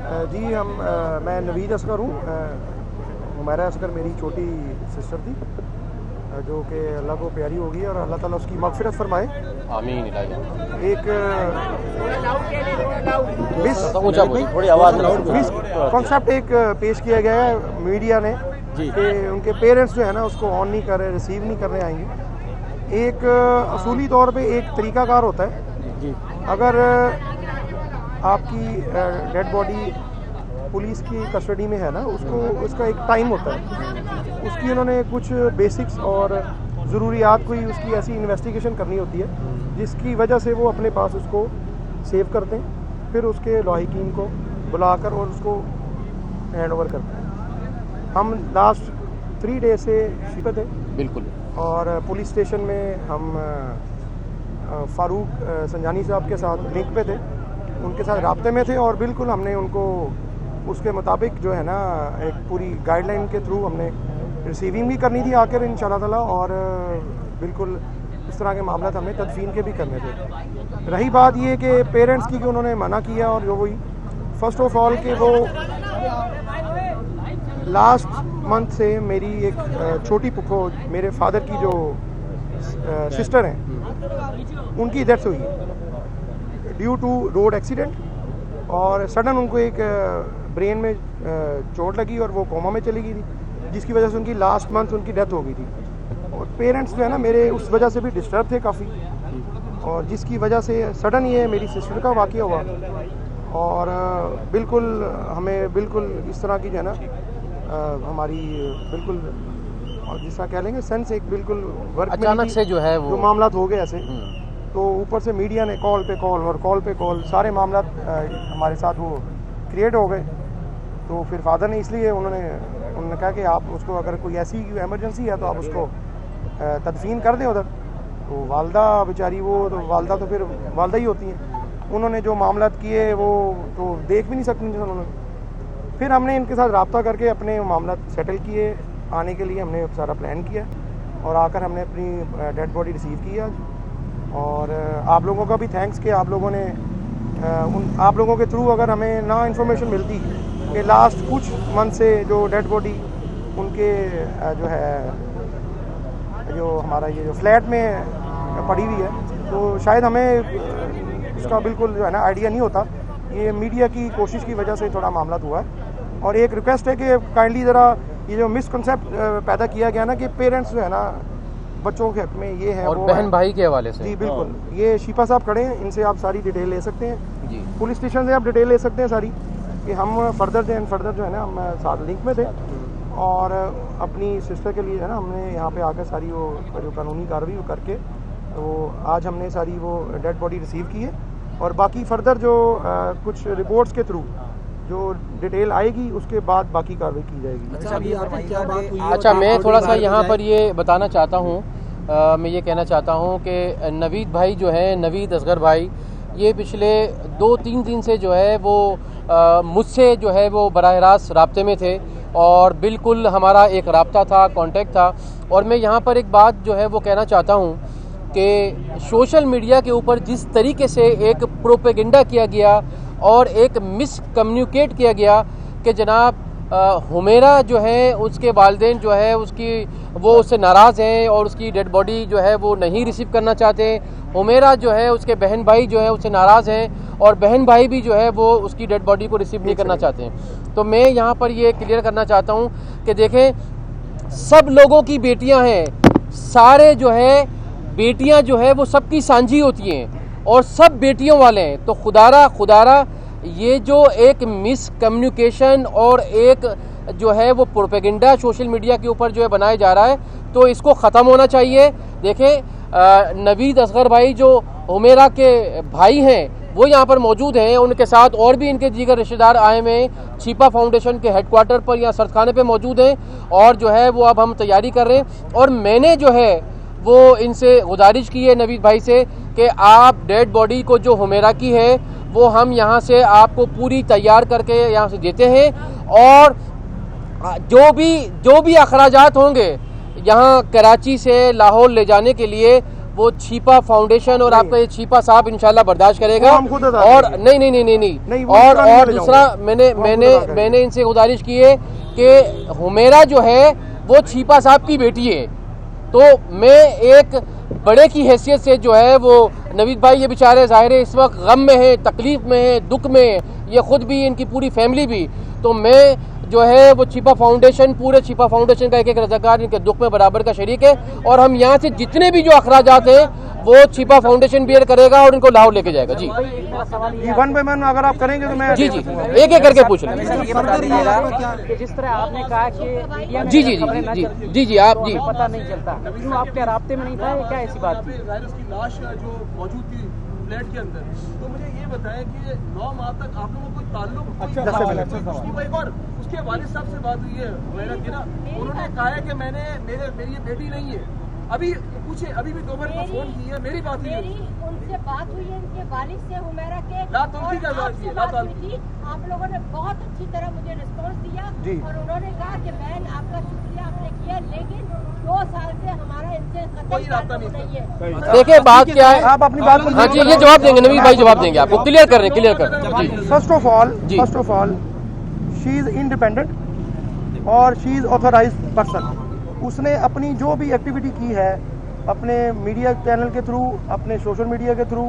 जी मैं नवीद असगर हूँ। हुमैरा असगर मेरी छोटी सिस्टर थी जो कि अल्लाह को प्यारी होगी और अल्लाह ताला उसकी मगफिरत फरमाए। आमीन। एक मिस कॉन्सेप्ट एक पेश किया गया है मीडिया ने कि उनके पेरेंट्स जो है ना उसको ऑन नहीं कर रहे, रिसीव नहीं करने आएंगे। एक असूली तौर पे एक तरीकाकार होता है। अगर आपकी डेड बॉडी पुलिस की कस्टडी में है ना, उसको उसका एक टाइम होता है, उसकी उन्होंने कुछ बेसिक्स और ज़रूरियात कोई उसकी ऐसी इन्वेस्टिगेशन करनी होती है जिसकी वजह से वो अपने पास उसको सेव करते हैं, फिर उसके लाहिकीन को बुलाकर और उसको हैंड ओवर करते हैं। हम लास्ट 3 डे से शिकत है बिल्कुल, और पुलिस स्टेशन में हम फ़ारूक संजानी साहब के साथ लिंक पे थे, उनके साथ राब्ते में थे और बिल्कुल हमने उनको उसके मुताबिक जो है ना एक पूरी गाइडलाइन के थ्रू हमने रिसीविंग भी करनी थी आखिर इंशाल्लाह ताला, और बिल्कुल इस तरह के मामला हमें तदफीन के भी करने थे। रही बात ये कि पेरेंट्स की कि उन्होंने मना किया, और जो वही फर्स्ट ऑफ ऑल कि वो लास्ट मंथ से मेरी एक छोटी पुखो मेरे फादर की जो सिस्टर हैं उनकी डेथ हुई ड्यू टू रोड एक्सीडेंट, और सडन उनको एक ब्रेन में चोट लगी और वो कोमा में चली गई थी, जिसकी वजह से उनकी लास्ट मंथ उनकी डेथ हो गई थी। और पेरेंट्स जो है ना मेरे उस वजह से भी डिस्टर्ब थे काफ़ी, और जिसकी वजह से सडन ये मेरी सिस्टर का वाक़या हुआ, और बिल्कुल हमें बिल्कुल इस तरह की जो है ना हमारी बिल्कुल और जिस तरह कह लेंगे सेंस एक बिल्कुल वर्क अचानक से जो है वो जो मामला हो गए ऐसे, तो ऊपर से मीडिया ने कॉल पे कॉल और कॉल पे कॉल सारे मामला हमारे साथ वो क्रिएट हो गए। तो फिर फादर ने इसलिए उन्होंने कहा कि आप उसको अगर कोई ऐसी इमरजेंसी है तो आप उसको तदफीन कर दें उधर। तो वालदा बेचारी वो तो वालदा तो फिर वालदा ही होती हैं, उन्होंने जो मामला किए वो तो देख भी नहीं सकती उन्होंने। फिर हमने इनके साथ रब्ता करके अपने मामला सेटल किए, आने के लिए हमने सारा प्लान किया और आकर हमने अपनी डेड बॉडी रिसीव की आज। और आप लोगों का भी थैंक्स कि आप लोगों ने आप लोगों के थ्रू अगर हमें ना इन्फॉर्मेशन मिलती कि लास्ट कुछ मंथ से जो डेड बॉडी उनके जो है जो हमारा ये जो फ्लैट में पड़ी हुई है, तो शायद हमें इसका बिल्कुल जो है ना आइडिया नहीं होता। ये मीडिया की कोशिश की वजह से थोड़ा मामला हुआ है, और एक रिक्वेस्ट है कि काइंडली ज़रा ये जो मिसकंसेप्ट पैदा किया गया ना कि पेरेंट्स जो है ना बच्चों के हक में ये है और वो बहन भाई के हवाले से। जी बिल्कुल, ये शिफा साहब खड़े हैं, इनसे आप सारी डिटेल ले सकते हैं जी, पुलिस स्टेशन से आप डिटेल ले सकते हैं सारी, कि हम फर्दर जो है ना हम साथ लिंक में थे, और अपनी सिस्टर के लिए है ना हमने यहाँ पे आकर सारी वो जो कानूनी कार्रवाई वो करके तो आज हमने सारी वो डेड बॉडी रिसीव की है, और बाकी फर्दर जो कुछ रिपोर्ट्स के थ्रू जो डिटेल आएगी उसके बाद बाकी कार्रवाई की जाएगी। अच्छा, मैं थोड़ा सा यहाँ पर ये बताना चाहता हूँ, मैं ये कहना चाहता हूँ कि नवीद भाई जो है, नवीद असगर भाई, ये पिछले 2-3 दिन से जो है वो मुझसे जो है वो बराह रास्त राब्ते में थे, और बिल्कुल हमारा एक राब्ता था, कांटेक्ट था। और मैं यहाँ पर एक बात जो है वो कहना चाहता हूँ कि सोशल मीडिया के ऊपर जिस तरीके से एक प्रोपेगेंडा किया गया और एक मिस कम्युनिकेट किया गया कि जनाब हुमैरा जो है उसके वालिदैन जो है वो उससे नाराज़ हैं और उसकी डेड बॉडी जो है वो नहीं रिसीव करना चाहते। हुमैरा जो है उसके बहन भाई जो है उससे नाराज़ हैं, और बहन भाई भी जो है वो उसकी डेड बॉडी को रिसीव नहीं करना चाहते हैं। तो मैं यहाँ पर ये क्लियर करना चाहता हूँ कि देखें, सब लोगों की बेटियाँ हैं, सारे जो है बेटियाँ जो है वो सबकी सांझी होती हैं और सब बेटियों वाले हैं। तो खुदारा ये जो एक मिस कम्युनिकेशन और एक जो है वो प्रोपेगेंडा सोशल मीडिया के ऊपर जो है बनाया जा रहा है, तो इसको ख़त्म होना चाहिए। देखें, नवीद असगर भाई जो हुमैरा के भाई हैं वो यहाँ पर मौजूद हैं, उनके साथ और भी इनके दीगर रिश्तेदार आए हुए हैं, छिपा फाउंडेशन के हेडक्वार्टर पर या सरखाने पे मौजूद हैं, और जो है वो अब हम तैयारी कर रहे हैं। और मैंने जो है वो इनसे गुजारिश की है नवीद भाई से कि आप डेड बॉडी को जो हुमैरा की है वो हम यहाँ से आपको पूरी तैयार करके यहाँ से देते हैं, और जो भी अखराजात होंगे यहाँ कराची से लाहौर ले जाने के लिए वो छिपा फाउंडेशन और आपका ये छिपा साहब इंशाल्लाह बर्दाश्त करेगा। वो हम खुद अदा और करेंगे। नहीं वो और दूसरा नहीं ले दूसरा मैंने इनसे गुजारिश की है कि हुमेरा जो है वो छिपा साहब की बेटी है, तो मैं एक बड़े की हैसियत से जो है वो नवीद भाई ये बेचारे ज़ाहिर है इस वक्त गम में है, तकलीफ में है, दुख में है, ये खुद भी इनकी पूरी फैमिली भी, तो मैं जो है वो छिपा फाउंडेशन, पूरे छिपा फाउंडेशन का एक रज़ाकार इनके दुख में बराबर का शरीक है, और हम यहाँ से जितने भी जो अखराजात हैं वो छिपा फाउंडेशन बियर करेगा और इनको लाहौर लेके जाएगा। जी ये वन बाय वन अगर आप करेंगे तो मैं जी एक एक करके पूछ लें। कि जिस तरह आपने कहा कि जी आप जी पता नहीं चलता, क्यों आपके राब्ते में नहीं था, क्या ऐसी बात थी? उसकी लाश जो मौजूद थी फ्लैट के अंदर, तो मुझे ये बताया कि 9 माह तक आप लोगों को कोई ताल्लुक एक और उसके वालिद साहब से बात हुई है हुमैरा की ना, उन्होंने कहा है कि मेरी ये बेटी नहीं है, अभी पूछे अभी भी दोपहर को फोन की है, मेरी बात हुई है, उनसे बात हुई है उनके वालिद से हुमैरा के, बात हुई थी। आप लोगों ने बहुत अच्छी तरह मुझे रिस्पॉन्स दिया और उन्होंने कहा कि बहन आपका शुक्रिया आपने किया, लेकिन 2 साल से हमारा इनसे कोई रास्ता नहीं है। देखिए बात क्या है, आप अपनी बात हाँ जी ये जवाब देंगे, नवीद भाई जवाब देंगे आपको, क्लियर कर रहे जी। First of all she is independent और शी इज ऑथराइज्ड पर्सन। उसने अपनी जो भी एक्टिविटी की है अपने मीडिया चैनल के थ्रू, अपने सोशल मीडिया के थ्रू,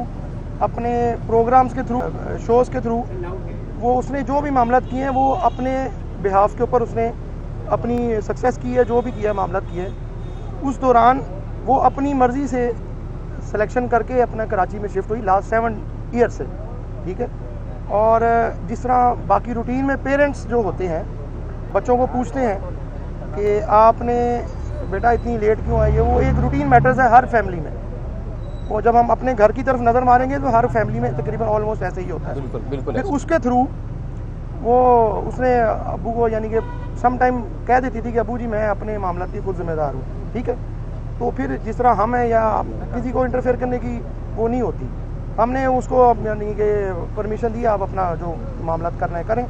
अपने प्रोग्राम्स के थ्रू, शोज़ के थ्रू, वो उसने जो भी मामलात किए हैं वो अपने बिहाफ के ऊपर उसने अपनी सक्सेस की है, जो भी किया मामलात किए। उस दौरान वो अपनी मर्ज़ी से सिलेक्शन करके अपना कराची में शिफ्ट हुई लास्ट 7 ईयर से, ठीक है। और जिस तरह बाकी रूटीन में पेरेंट्स जो होते हैं बच्चों को पूछते हैं कि आपने बेटा इतनी लेट क्यों आई है, वो एक रूटीन मैटर्स है हर फैमिली में। वो जब हम अपने घर की तरफ नज़र मारेंगे तो हर फैमिली में तकरीबन ऑलमोस्ट ऐसे ही होता है। बिल्कुल फिर उसके थ्रू वो उसने अबू को यानी कि सम टाइम कह देती थी कि अबू जी मैं अपने मामला की खुद जिम्मेदार हूँ, ठीक है। तो फिर जिस तरह हम हैं या किसी को इंटरफेयर करने की वो नहीं होती, हमने उसको यानी कि परमिशन दी आप अपना जो मामला करना है करें।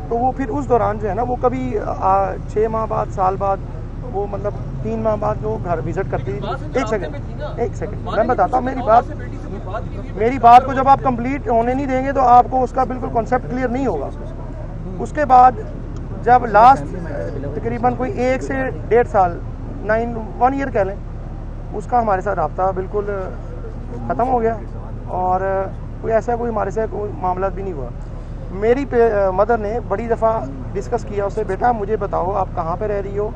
तो वो फिर उस दौरान जो है ना वो कभी 6 माह बाद, साल बाद, वो मतलब 3 माह बाद जो घर विजिट करती थी। एक सेकंड मैं बताता हूँ मेरी बात को जब आप कंप्लीट होने नहीं देंगे तो आपको उसका बिल्कुल कॉन्सेप्ट क्लियर नहीं होगा। उसके बाद जब लास्ट तकरीबन कोई 1 से 1.5 साल 1 ईयर कह लें, उसका हमारे साथ रब्ता बिल्कुल ख़त्म हो गया और कोई ऐसा कोई हमारे से कोई मामला भी नहीं हुआ। मेरी मदर ने बड़ी दफ़ा डिस्कस किया उससे, बेटा मुझे बताओ आप कहाँ पे रह रही हो,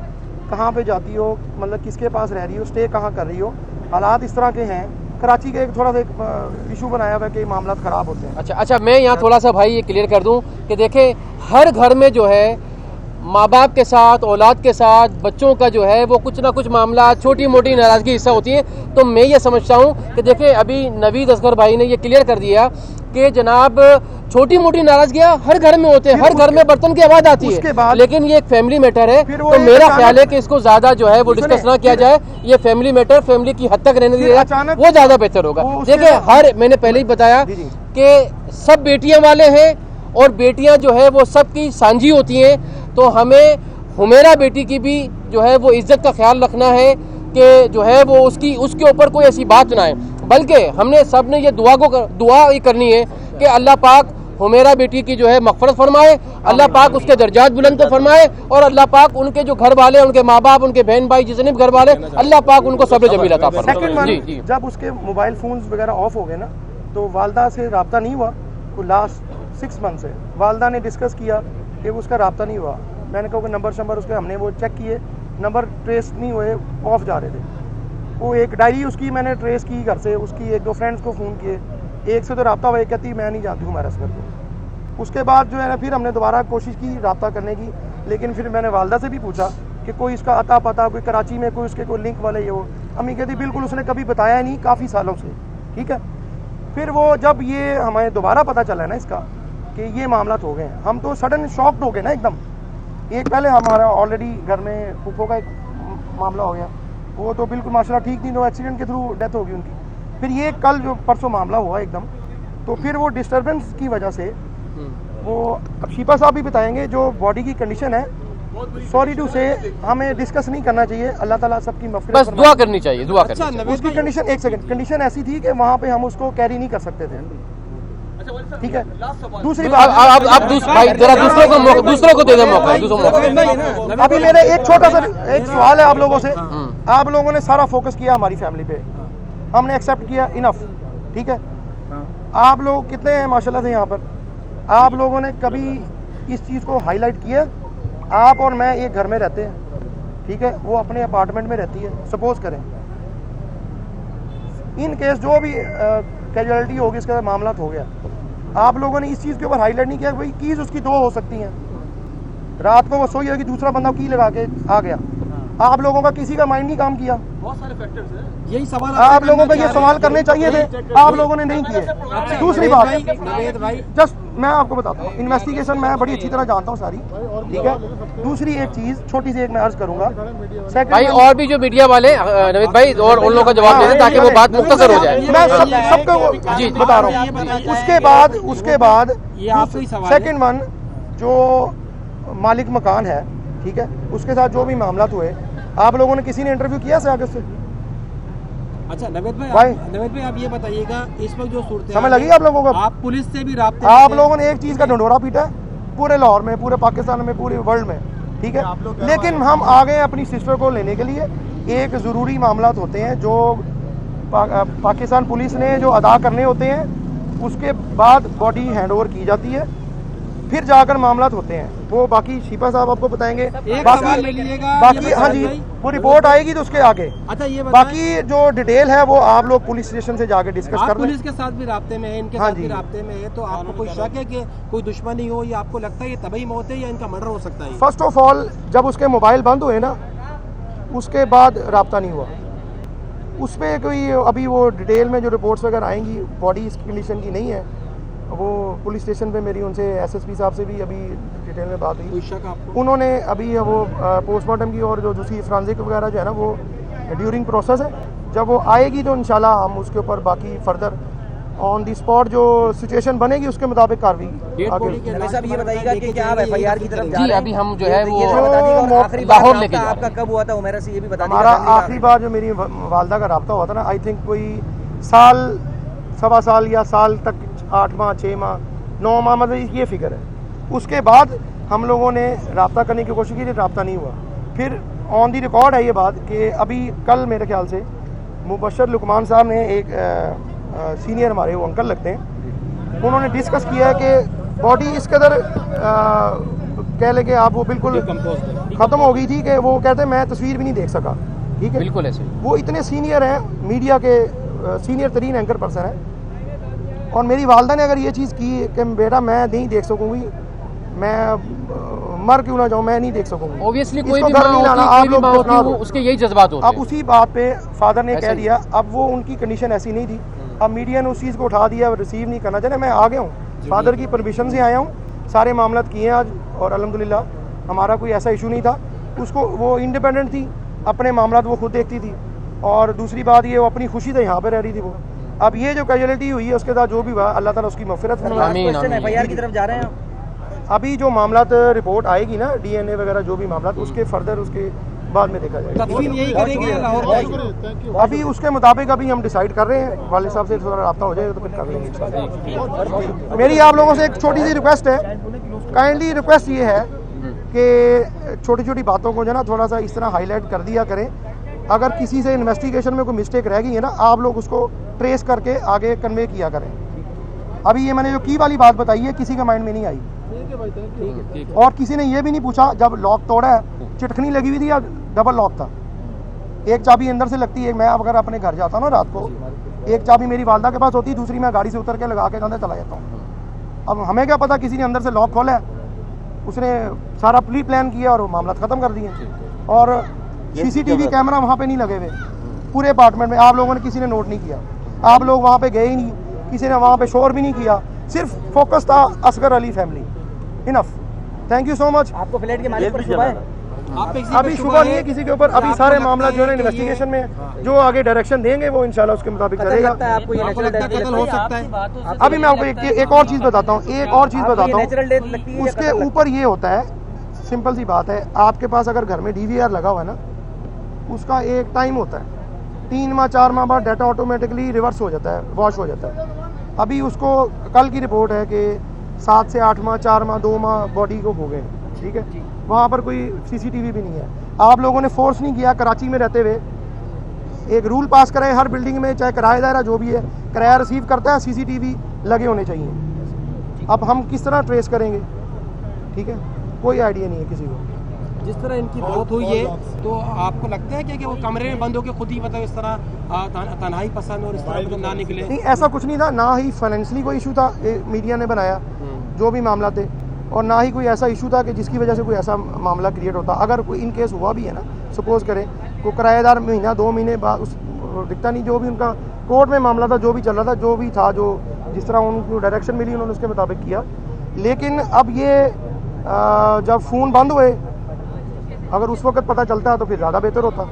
कहाँ पे जाती हो, मतलब किसके पास रह रही हो, स्टे कहाँ कर रही हो। हालात इस तरह के हैं, कराची का एक थोड़ा सा इशू बनाया हुआ है कि मामला ख़राब होते हैं। अच्छा मैं यहाँ थोड़ा सा भाई ये क्लियर कर दूँ कि देखें हर घर में जो है माँ बाप के साथ, औलाद के साथ, बच्चों का जो है वो कुछ ना कुछ मामला, छोटी मोटी नाराज़गी हिस्सा होती है। तो मैं ये समझता हूँ कि देखें अभी नवीद असगर भाई ने ये क्लियर कर दिया कि जनाब छोटी मोटी नाराजगियाँ हर घर में होते हैं, हर घर में बर्तन की आवाज़ आती है, लेकिन ये एक फैमिली मैटर है। तो मेरा ख्याल है कि इसको ज़्यादा जो है वो डिस्कस ना किया जाए, ये फैमिली मैटर फैमिली की हद तक रहने दिया जाए, वो ज़्यादा बेहतर होगा। देखिए मैंने पहले ही बताया कि सब बेटियाँ वाले हैं और बेटियाँ जो है वो सबकी सांझी होती हैं, तो हमें हुमैरा बेटी की भी जो है वो इज्जत का ख्याल रखना है कि जो है वो उसके ऊपर कोई ऐसी बात ना आए, बल्कि हमने सब ने ये दुआ ही करनी है कि अल्लाह पाक हुमैरा बेटी की जो है मग़फ़िरत फरमाए, अल्लाह पाक उसके दर्जात बुलंद तो फरमाए, और अल्लाह पाक उनके जो घर वाले, उनके माँ बाप, उनके बहन भाई जितने भी घर वाले, अल्लाह पाक उनको सब्र जमील अता फरमाए। जी जब उसके मोबाइल फ़ोन्स वगैरह ऑफ हो गए ना, तो वालदा से रब्ता नहीं हुआ, तो लास्ट 6 मंथ से वालदा ने डिस्कस किया कि उसका रब्ता नहीं हुआ। मैंने कहा कि नंबर उसके हमने वो चेक किए, नंबर ट्रेस नहीं हुए, ऑफ जा रहे थे। वो एक डायरी उसकी मैंने ट्रेस की घर से, उसकी 1-2 फ्रेंड्स को फ़ोन किए, एक से तो रब्ता हुआ, एक कहती मैं नहीं जानती हूँ असगर को। उसके बाद जो है ना फिर हमने दोबारा कोशिश की रब्ता करने की, लेकिन फिर मैंने वालदा से भी पूछा कि कोई इसका अता पता, कोई कराची में कोई उसके कोई लिंक वाले ये वो। अम्मी कहती बिल्कुल उसने कभी बताया नहीं काफ़ी सालों से, ठीक है। फिर वो जब ये हमें दोबारा पता चला ना इसका कि ये मामला हो गए हैं, हम तो सडन शॉक्ड हो गए ना एकदम। एक पहले हमारा ऑलरेडी घर में फूफो का एक मामला हो गया, वो तो बिल्कुल माशाल्लाह ठीक थी, तो एक्सीडेंट के थ्रू डेथ हो गई उनकी। फिर ये कल जो परसों मामला हुआ एकदम, तो फिर वो डिस्टर्बेंस की वजह से वो अब शिपा साहब भी बताएंगे, जो बॉडी की कंडीशन है बहुत बुरी सॉरी टू से हमें डिस्कस नहीं करना चाहिए। अल्लाह ताला सबकी बस मग़फ़िरत दुआ करनी चाहिए, दुआ करनी चाहिए। उसकी कंडीशन, एक सेकंड, कंडीशन ऐसी थी कि वहाँ पे हम उसको कैरी नहीं कर सकते थे, अच्छा वाली साहब, ठीक है। लास्ट सवाल दूसरी अब बात, भाई जरा दूसरों को दे दे मौका, दूसरों को मौका। अभी मेरे एक छोटा सा एक सवाल है आप लोगों से। आप लोगों ने सारा फोकस किया हमारी फैमिली पे, हमने एक्सेप्ट किया, इनफ, ठीक है। आप लोग कितने हैं माशाल्लाह से यहाँ पर, आप लोगों ने कभी इस चीज़ को हाईलाइट किया? आप और मैं एक घर में रहते हैं, ठीक है, वो अपने अपार्टमेंट में रहती है, सपोज करें इन केस जो भी कैजुअलिटी होगी, इसका मामला हो गया, आप लोगों ने इस चीज़ के ऊपर हाईलाइट नहीं किया भाई कीज़ उसकी दो हो सकती हैं, रात को वो सोई होगी, दूसरा बंदा की लगा के आ गया, आप लोगों का किसी का माइंड नहीं काम किया। बहुत सारे फैक्टर्स हैं। यही सवाल आप लोगों को ये सवाल करने चाहिए थे, आप लोगों ने नहीं किए। दूसरी बात, नवेद भाई जस्ट मैं आपको बताता हूँ, इन्वेस्टिगेशन मैं बड़ी अच्छी तरह जानता हूँ सारी, ठीक है। दूसरी एक चीज़ छोटी सी एक मैं अर्ज करूंगा, भाई और भी जो मीडिया वाले नवीद भाई और उन लोगों का जवाब दे दें ताकि वो बात मुख्तसर हो जाए। मैं सबको जी, बता रहा हूँ। उसके बाद ये आपका ही सवाल है। सेकंड वन, जो मालिक मकान है, ठीक है, उसके साथ जो भी मामला हुए, आप लोगों ने किसी ने इंटरव्यू किया से आगे से? अच्छा नवेद भाई। भाई, नवेद भाई आप ये बताइएगा इस वक्त जो सूरत समझ लगी आप लोगों को? आप पुलिस से भी राब्ते आप में लोगों ने एक चीज़ का ढंढोरा पीटा है पूरे लाहौर में, पूरे पाकिस्तान में, पूरे वर्ल्ड में, ठीक है। लेकिन हम आ गए अपनी सिस्टर को लेने के लिए। एक ज़रूरी मामला होते हैं जो पाकिस्तान पुलिस ने जो अदा करने होते हैं, उसके बाद बॉडी हैंड ओवर की जाती है, फिर जाकर मामला होते हैं। वो बाकी शिपा साहब आपको बताएंगे। एक सवाल ले लीजिएगा, बाकी ये हाँ जी, बताइए। वो रिपोर्ट आएगी तो उसके आगे अच्छा ये बताइए, बाकी जो डिटेल है वो आप लोग पुलिस स्टेशन से जाके डिस्कस आप कर लें। पुलिस के साथ भी राब्ते में है, इनके हाँ साथ भी जी। राब्ते में है, तो आपको कोई शक है कि कोई दुश्मनी हो, या आपको लगता है ये तबही मौत है या इनका मर्डर हो सकता है? फर्स्ट ऑफ ऑल जब उसके मोबाइल बंद हुए ना, उसके बाद राब्ता नहीं हुआ उस पर कोई। अभी वो डिटेल में जो रिपोर्ट्स वगैरह आएंगी, बॉडी इस कंडीशन की नहीं है। वो पुलिस स्टेशन पे मेरी उनसे एसएसपी साहब से भी अभी डिटेल में बात कोई हुई, शक आपको? उन्होंने अभी वो पोस्टमार्टम की और जो दूसरी फ्रांसिक वगैरह जो है ना वो ड्यूरिंग प्रोसेस है। जब वो आएगी तो इंशाल्लाह हम उसके ऊपर बाकी फर्दर ऑन दी स्पॉट जो सिचुएशन बनेगी उसके मुताबिक कार्रवाई आगे। साहब ये बताइएगा कि क्या आप एफआईआर की तरफ जा जी रहे हैं? अभी हम जो है वो ये बता दीजिए, और आखिरी बार लाहौर लेके जा आपका कब हुआ था उमेरा से, ये भी बता दीजिए। हमारा आखिरी बार जो मेरी वालदा का रब्ता हुआ था ना, आई थिंक कोई साल, सवा साल या साल तक, 8 माह, 6 माह, 9 माह, मतलब ये फिगर है। उसके बाद हम लोगों ने रब्ता करने की कोशिश की, रब्ता नहीं हुआ। फिर ऑन दी रिकॉर्ड है ये बात कि अभी कल मेरे ख्याल से मुबशर लुकमान साहब ने एक सीनियर हमारे वो अंकल लगते हैं, उन्होंने डिस्कस किया है कि बॉडी इस कदर कह लें कि आप वो बिल्कुल ख़त्म हो गई थी कि वो कहते मैं तस्वीर भी नहीं देख सका, ठीक है। बिल्कुल ऐसे वो इतने सीनियर हैं, मीडिया के सीनियर तरीन एंकर पर्सन हैं, और मेरी वालदा ने अगर ये चीज़ की कि बेटा मैं नहीं देख सकूँगी, मैं मर क्यों ना जाऊँ, मैं नहीं देख सकूँगी। ऑब्वियसली कोई इसको भी घर माँ नहीं होती, लाना, कोई आप भी लोग माँ होती अपना वो दो। उसके यही जज्बात होते अब हैं। उसी बात पे फादर ने ऐसे कह ही। दिया, अब वो उनकी कंडीशन ऐसी नहीं थी, अब मीडिया ने उस चीज़ को उठा दिया, रिसीव नहीं करना चाहिए। मैं आ गया हूँ, फादर की परमिशन से आया हूँ, सारे मामला किए हैं आज, और अल्हम्दुलिल्लाह हमारा कोई ऐसा इशू नहीं था। उसको वो इंडिपेंडेंट थी, अपने मामला वो खुद देखती थी, और दूसरी बात ये वो अपनी खुशी से यहाँ पर रह रही थी वो। अब ये जो कैजुअलिटी हुई है उसके साथ जो भी हुआ, अल्लाह ताला उसकी मग़फ़िरत फरमाए। आमीन, आमीन। एफआईआर की तरफ जा रहे हैं आप? अभी जो मामला रिपोर्ट आएगी ना, डीएनए वगैरह जो भी मामला, उसके फर्दर उसके बाद में देखा जाएगा। तदफीन यही करेंगे या लाहौर जाएंगे? अभी उसके मुताबिक अभी हम डिसाइड कर रहे हैं, वाले साहब से थोड़ा रब्ता हो जाएगा तो फिर कर लेंगे इंशाल्लाह। मेरी आप लोगों से एक छोटी सी रिक्वेस्ट है, काइंडली रिक्वेस्ट ये है कि छोटी छोटी बातों को जो है ना थोड़ा सा इस तरह हाईलाइट कर दिया करें। अगर किसी से इन्वेस्टिगेशन में कोई मिस्टेक रह गई है ना, आप लोग उसको ट्रेस करके आगे कन्वे किया करें। अभी ये मैंने जो की वाली बात बताई है किसी के माइंड में नहीं आई, और किसी ने ये भी नहीं पूछा जब लॉक तोड़ा है चिटखनी लगी हुई थी या डबल लॉक था। एक चाबी अंदर से लगती है, मैं अगर अपने घर जाता हूँ ना रात को, एक चाबी मेरी वालदा के पास होती है, दूसरी मैं गाड़ी से उतर के लगा के अंदर चला जाता हूँ। अब हमें क्या पता किसी ने अंदर से लॉक खोला है, उसने सारा प्री प्लान किया और मामला ख़त्म कर दिए। और सीसीटीवी कैमरा वहाँ पे नहीं लगे हुए पूरे अपार्टमेंट में, आप लोगों ने किसी ने नोट नहीं किया, आप लोग वहाँ पे गए ही नहीं, किसी ने वहाँ पे शोर भी नहीं किया, सिर्फ फोकस था Asgar Ali family. Enough, thank you so much. आपको फ्लैट के मालिक पर शुबा है? अभी शुबह नहीं है किसी के ऊपर, अभी सारे मामला जो है इन्वेस्टिगेशन में जो आगे डायरेक्शन देंगे वो इंशाल्लाह उसके मुताबिक करेगा। आपको ये नेचुरल डेथ कत्ल हो सकता है? अभी मैं आपको एक और चीज़ बताता हूँ, एक और चीज़ बताता हूँ। नेचुरल डेथ लगती है? उसके ऊपर ये होता है, सिंपल सी बात है, आपके पास अगर घर में DVR लगा हुआ है ना, उसका एक टाइम होता है, 3 माह 4 माह बाद डाटा ऑटोमेटिकली रिवर्स हो जाता है, वॉश हो जाता है। अभी उसको कल की रिपोर्ट है कि 7 से 8 माह 4 माह 2 माह बॉडी को हो गए, ठीक है। वहाँ पर कोई CCTV भी नहीं है। आप लोगों ने फोर्स नहीं किया, कराची में रहते हुए एक रूल पास कराए, हर बिल्डिंग में चाहे किराएदार जो भी है किराया रिसीव करता है, CCTV लगे होने चाहिए। अब हम किस तरह ट्रेस करेंगे, ठीक है, कोई आइडिया नहीं है किसी को। जिस तरह इनकी मौत हुई है, तो आपको लगता है कि वो कमरे में बंद होकर खुद ही मतलब इस तरह तन्हाई पसंद और इस तरह मतलब ना निकले? नहीं, ऐसा कुछ नहीं था, ना ही फाइनेंशियली कोई इशू था, मीडिया ने बनाया जो भी मामला थे, और ना ही कोई ऐसा इशू था कि जिसकी वजह से कोई ऐसा मामला क्रिएट होता। अगर कोई इन केस हुआ भी है ना, सपोज करें कोई किराएदार महीना 2 महीने बाद उस दिखता नहीं, जो भी उनका कोर्ट में मामला था, जो भी चल रहा था, जो भी था, जो जिस तरह उनको डायरेक्शन मिली उन्होंने उसके मुताबिक किया। लेकिन अब ये जब फ़ोन बंद हुए, अगर उस वक्त पता चलता है तो फिर ज़्यादा बेहतर होता।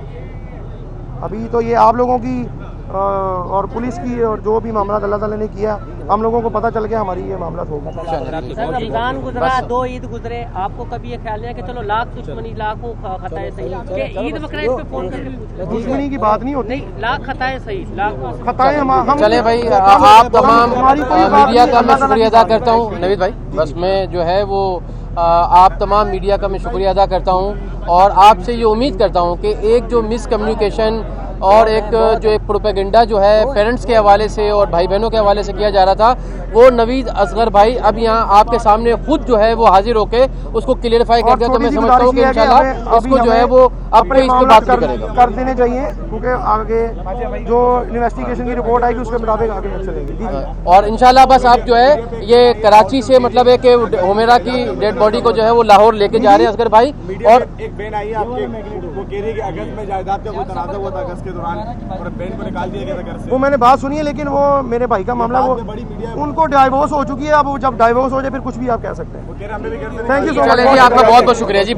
अभी तो ये आप लोगों की और पुलिस की और जो भी मामला अल्लाह ताला ने किया, हम लोगों को पता चल गया, हमारी ये मामला हो गया। सर, रमजान गुजरा, 2 ईद गुजरे, आपको कभी ये ख्याल नहीं है कि चलो लाख दुश्मनी लाखों खताएं सही कि ईद बकरीद पे फोन करके पूछ दुश्मनी की बात नहीं होती, नहीं, लाख खताएं सही, लाख खताएं हम चले भाई, आप तमाम मीडिया का मैं शुक्रिया अदा करता हूँ नवीद भाई। बस मैं जो है वो आप तमाम मीडिया का मैं शुक्रिया अदा करता हूँ और आपसे ये उम्मीद करता हूँ कि एक जो मिसकम्युनिकेशन और एक जो एक प्रोपेगेंडा जो है पेरेंट्स के हवाले से और भाई बहनों के हवाले से किया जा रहा था, वो नवीद असगर भाई अब यहाँ आपके सामने खुद जो है वो हाजिर होके उसको क्लियरफाई कर दिया। तो मैं समझता हूँ कि इंशाल्लाह उसको जो है वो अब कोई इस पर बात नहीं करेगा, कर देने चाहिए, क्योंकि आगे जो इन्वेस्टिगेशन की रिपोर्ट आएगी उसके मुताबिक आगे चलेंगे। और इंशाल्लाह बस आप जो है ये कराची से मतलब है कि हुमेरा की डेड बॉडी को जो है वो लाहौर लेके जा रहे हैं असगर भाई। और एक बहन आई है आपकी, वो कह रही है कि अगस्त में जायदाद का कोई तनाज़ा हुआ था, अगस्त के दौरान और बहन को निकाल दिया गया था घर से। वो मैंने बात सुनी है, लेकिन वो मेरे भाई का मामला, वो उनको डाइवोर्स हो चुकी है। अब जब डाइवोर्स हो जाए फिर कुछ भी आप कह सकते हैं। वो कह रहे हैं हमें भी घर से थैंक यू सो चलिए मच, जी, आपका बहुत बहुत शुक्रिया जी।